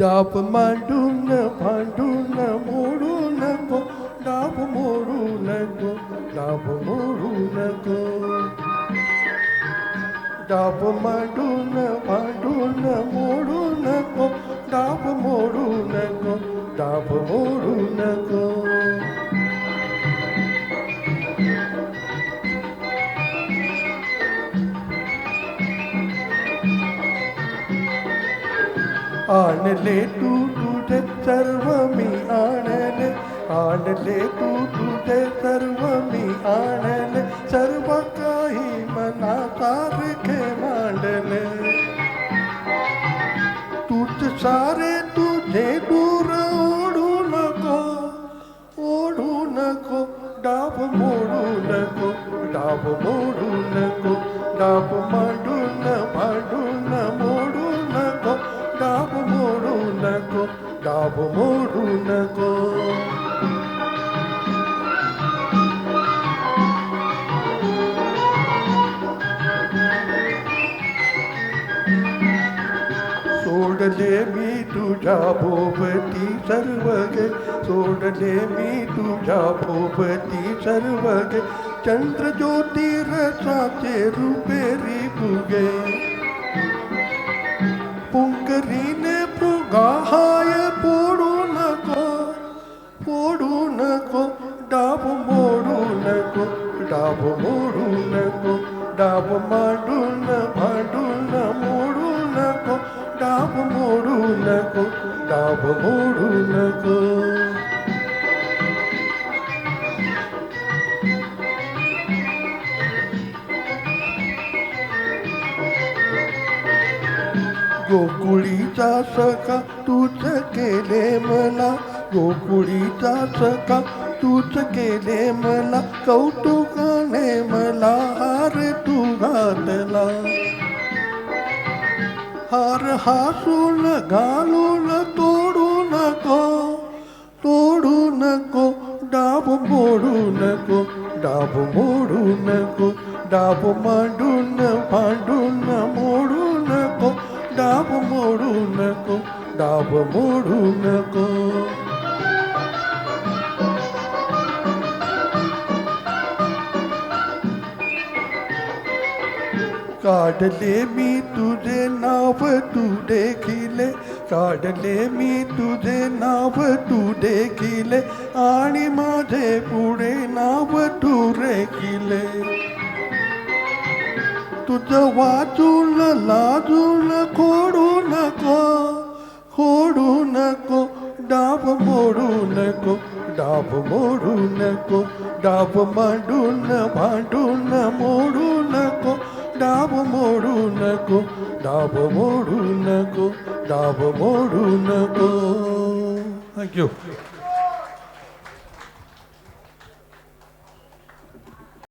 डाब मांडून भांडून मोडू नको, डाब मोडू नको, डाब मोडू नको. डाब मांडून भांडून मोडू नको, डाब मोडू नको, डाब मोडू नको. आणले तू तुझे सर्व मी आणले, आणले तू तुझे सर्व मी आणले, सर्व काही मनासारखे मांडले. तूच सारे तुझे दूर ओढू नको, ओढू नको, डाब मोडू नको, डाब मोडू नको. डाब मांडून भांडून मोडू नको, डाब मोडू नको, डाब मोडू नको. सोडले मी तुझ्या भोवती सर्व गे, सोडले मी तुझ्या भोवती सर्व गे, चंद्र ज्योती रसाचे रुपेरी फुगे. पुंकरीने फुगा हाय फोडू नको, फोडू नको, डाब मोडू नको, डाब मोडू नको. डाब मांडून भांडून मोडू नको, डाब मोडू नको, डाब मोडू नको. गोकुळीचा सखा तूच केले मला, गोकुळीचा सखा तूच केले मला, कौतुकाने मला हार तू घातला. हार हासून घालून तोडू नको, तोडू नको, डाब मोडू नको, डाब मोडू नको. डाब मांडून भांडून मोडू नको, डाब मोडू नको, डाब मोडू नको. काढले मी तुझे नाव तू देखिले, काढले मी तुझे नाव तू देखिले, आणि माझे पुढे नाव तू रेखिले. तुझं वाचून लाजून खोडू नको, खोडू नको, डाब मोडू नको, डाब मोडू नको. डाब मांडून भांडून मोडू नको, डाब मोडू नको, डाब मोडू नको, डाब मोडू नको. थँक्यू.